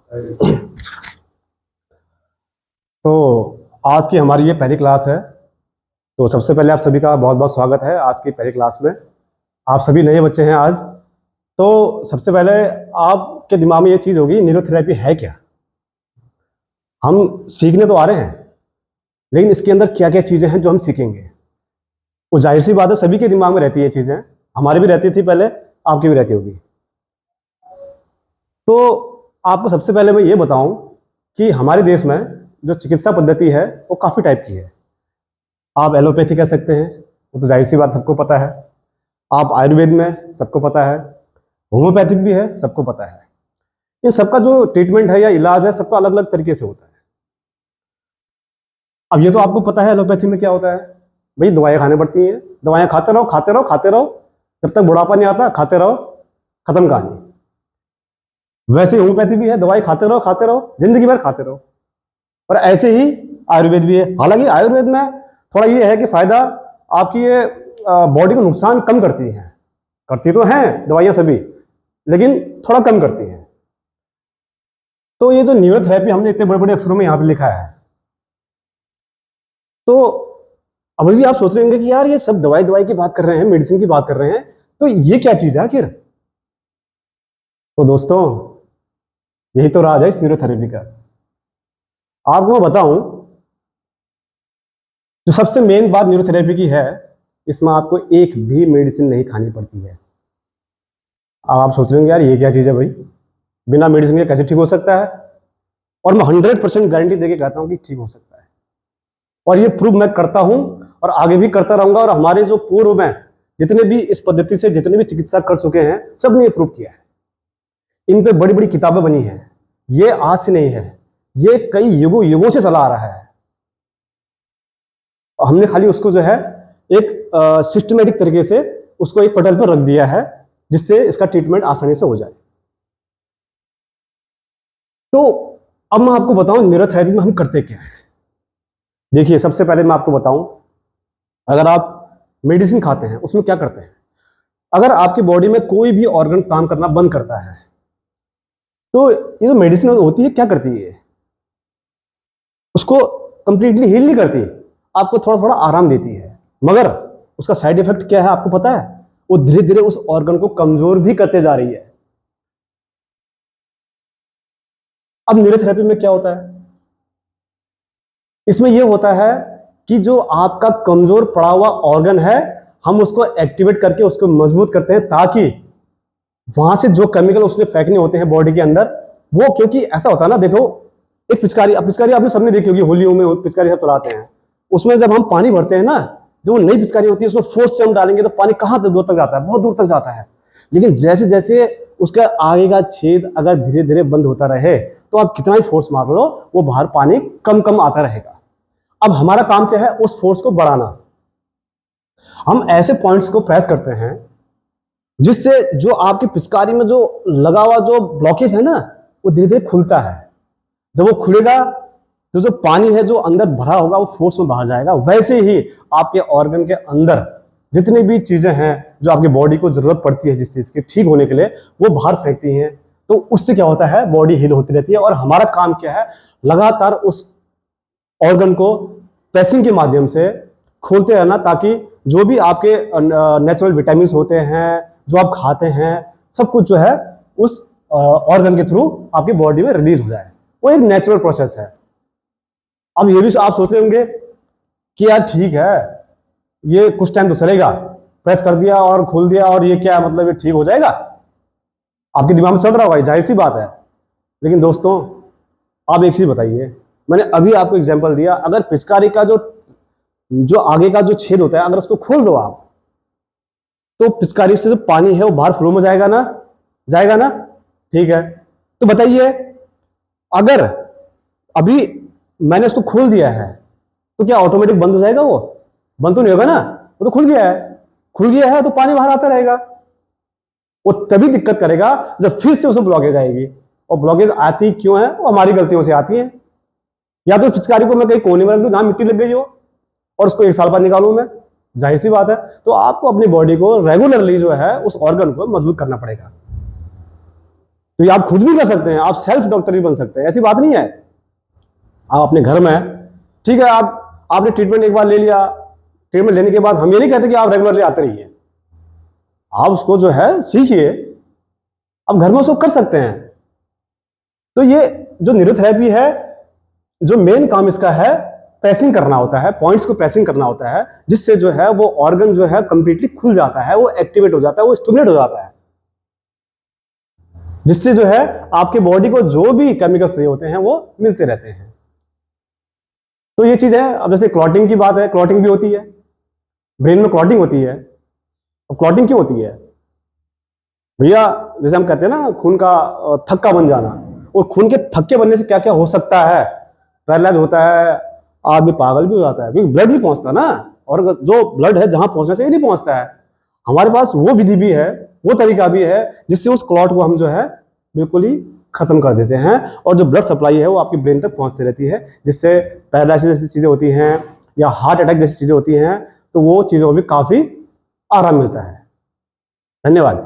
तो आज की हमारी ये पहली क्लास है। तो सबसे पहले आप सभी का बहुत बहुत स्वागत है आज की पहली क्लास में। आप सभी नए बच्चे हैं आज। तो सबसे पहले आपके दिमाग में ये चीज़ होगी, न्यूरोथेरेपी है क्या। हम सीखने तो आ रहे हैं, लेकिन इसके अंदर क्या क्या चीज़ें हैं जो हम सीखेंगे, वो जाहिर सी बात है सभी के दिमाग में रहती है ये चीज़ें। हमारी भी रहती थी पहले, आपकी भी रहती होगी। तो आपको सबसे पहले मैं ये बताऊं कि हमारे देश में जो चिकित्सा पद्धति है वो काफ़ी टाइप की है। आप एलोपैथी कह सकते हैं, वो तो जाहिर सी बात सबको पता है। आप आयुर्वेद में, सबको पता है। होम्योपैथिक भी है, सबको पता है। इन सबका जो ट्रीटमेंट है या इलाज है, सबका अलग अलग तरीके से होता है। अब ये तो आपको पता है एलोपैथी में क्या होता है। भाई दवाइयाँ खाने पड़ती हैं, दवाइयाँ खाते रहो खाते रहो खाते रहो, जब तक बुढ़ापा नहीं आता खाते रहो, खत्म कहानी। वैसे होम्योपैथी भी है, दवाई खाते रहो जिंदगी भर खाते रहो। और ऐसे ही आयुर्वेद भी है। हालांकि आयुर्वेद में थोड़ा ये है कि फायदा आपकी ये बॉडी को नुकसान कम करती है। करती तो हैं दवाइयां सभी, लेकिन थोड़ा कम करती हैं। तो ये जो न्यूरोथेरेपी हमने इतने बड़े बड़े अक्षरों में यहाँ पे लिखा है, तो अभी भी आप सोच रहे होंगे कि यार ये सब दवाई दवाई की बात कर रहे हैं, मेडिसिन की बात कर रहे हैं, तो ये क्या चीज है आखिर। तो दोस्तों यही तो राज है इस न्यूरोथेरेपी का। आपको मैं बताऊं, जो सबसे मेन बात न्यूरोथेरेपी की है, इसमें आपको एक भी मेडिसिन नहीं खानी पड़ती है। अब आप सोच रहे होंगे यार ये क्या चीज है भाई, बिना मेडिसिन के कैसे ठीक हो सकता है। और मैं 100% गारंटी देके कहता हूं कि ठीक हो सकता है। और ये प्रूव मैं करता हूं और आगे भी करता रहूंगा। और हमारे जो पूर्व में जितने भी इस पद्धति से जितने भी चिकित्सा कर चुके हैं, सबने ये प्रूव किया है। इन पे बड़ी बड़ी किताबें बनी है। ये आज से नहीं है, ये कई युगों युगों से चला आ रहा है। हमने खाली उसको जो है एक सिस्टमेटिक तरीके से उसको एक पटल पर रख दिया है, जिससे इसका ट्रीटमेंट आसानी से हो जाए। तो अब मैं आपको बताऊं न्यूरोथेरेपी में हम करते क्या हैं। देखिए सबसे पहले मैं आपको बताऊं, अगर आप मेडिसिन खाते हैं उसमें क्या करते हैं। अगर आपकी बॉडी में कोई भी ऑर्गन काम करना बंद करता है, तो ये जो मेडिसिन होती है क्या करती है, उसको कंप्लीटली हील नहीं करती, आपको थोड़ा थोड़ा आराम देती है। मगर उसका साइड इफेक्ट क्या है आपको पता है, वो धीरे धीरे उस ऑर्गन को कमजोर भी करते जा रही है। अब न्यूरोथेरेपी में क्या होता है, इसमें यह होता है कि जो आपका कमजोर पड़ा हुआ ऑर्गन है, हम उसको एक्टिवेट करके उसको मजबूत करते हैं, ताकि वहां से जो केमिकल उसने फेंकने होते हैं बॉडी के अंदर, वो, क्योंकि ऐसा होता है ना, देखो एक पिचकारी आपने सबने देखी होगी, होलियों में पिचकारी सब चलाते हैं, उसमें जब हम पानी भरते हैं ना, जो नई पिचकारी होती है उसमें फोर्स से हम डालेंगे तो पानी कहां तक दूर तक जाता है, बहुत दूर तक जाता है। लेकिन जैसे जैसे उसका आगे का छेद अगर धीरे धीरे बंद होता रहे, तो आप कितना ही फोर्स मार लो, वो बाहर पानी कम कम आता रहेगा। अब हमारा काम क्या है, उस फोर्स को बढ़ाना। हम ऐसे पॉइंट्स को प्रेस करते हैं जिससे जो आपकी पिचकारी में जो लगा हुआ जो ब्लॉकेज है ना, वो धीरे धीरे खुलता है। जब वो खुलेगा तो जो पानी है जो अंदर भरा होगा वो फोर्स में बाहर जाएगा। वैसे ही आपके ऑर्गन के अंदर जितनी भी चीजें हैं जो आपकी बॉडी को जरूरत पड़ती है जिस चीज की ठीक होने के लिए, वो बाहर फेंकती हैं। तो उससे क्या होता है, बॉडी हील होती रहती है। और हमारा काम क्या है, लगातार उस ऑर्गन को प्रेसिंग के माध्यम से खोलते रहना, ताकि जो भी आपके नेचुरल विटामिन होते हैं जो आप खाते हैं, सब कुछ जो है उस ऑर्गन के थ्रू आपकी बॉडी में रिलीज हो जाए। वो एक नेचुरल प्रोसेस है। अब ये भी आप सोच रहे होंगे कि यार ठीक है, ये कुछ टाइम तो चलेगा, प्रेस कर दिया और खोल दिया और ये क्या मतलब ये ठीक हो जाएगा, आपके दिमाग में चल रहा होगा, जाहिर सी बात है। लेकिन दोस्तों आप एक चीज बताइए, मैंने अभी आपको एग्जांपल दिया, अगर पिचकारी का जो आगे का जो छेद होता है, अगर उसको खोल दो आप, तो पिचकारी से जो पानी है वो बाहर फ्लो में जाएगा ना, जाएगा ना। ठीक है, तो बताइए, अगर अभी मैंने उसको खोल दिया है तो क्या ऑटोमेटिक बंद हो जाएगा? वो बंद तो नहीं होगा ना, वो तो खुल गया है। खुल गया है तो पानी बाहर आता रहेगा। वो तभी दिक्कत करेगा जब फिर से उसमें ब्लॉकेज आएगी। और ब्लॉकेज आती क्यों है, वो हमारी गलतियों से आती है। या तो पिचकारी को मैं कहीं कोने में रख दूं जहां मिट्टी लग गई हो, और उसको एक साल बाद निकालूं मैं, जाहिर सी बात है। तो आपको अपनी बॉडी को रेगुलरली जो है उस ऑर्गन को मजबूत करना पड़ेगा। तो ये आप खुद भी कर सकते हैं, आप सेल्फ डॉक्टर भी बन सकते हैं, ऐसी बात नहीं है। आप अपने घर में, ठीक है, आपने ट्रीटमेंट एक बार ले लिया, ट्रीटमेंट लेने के बाद हम ये नहीं कहते कि आप रेगुलरली आते रहिए, आप उसको जो है सीखिए, आप घर में उसको कर सकते हैं। तो ये जो न्यूरोथेरेपी है, जो मेन काम इसका है, प्रेसिंग करना होता है, पॉइंट्स को प्रेसिंग करना होता है, जिससे जो है वो ऑर्गन जो है कंप्लीटली खुल जाता है, वो एक्टिवेट हो जाता है, वो स्टिमुलेट हो जाता है, जिससे जो है आपके बॉडी को जो भी केमिकल्स चाहिए होते हैं वो मिलते रहते हैं। तो ये चीज है। अब जैसे क्लॉटिंग की बात है, क्लॉटिंग भी होती है, ब्रेन में क्लॉटिंग होती है। अब क्लॉटिंग क्यों होती है भैया? जैसे हम कहते हैं ना, खून का थक्का बन जाना, वो खून के थक्के बनने से क्या क्या हो सकता है, पैरालाइज होता है, आदमी पागल भी हो जाता है, क्योंकि ब्लड नहीं पहुंचता ना, और जो ब्लड है जहां पहुंचना चाहिए नहीं पहुंचता है। हमारे पास वो विधि भी है, वो तरीका भी है, जिससे उस क्लॉट को हम जो है बिल्कुल ही खत्म कर देते हैं, और जो ब्लड सप्लाई है वो आपकी ब्रेन तक पहुंचती रहती है, जिससे पैरालाइसिस जैसी चीजें होती हैं या हार्ट अटैक जैसी चीजें होती हैं, तो वो चीजों में भी काफी आराम मिलता है। धन्यवाद।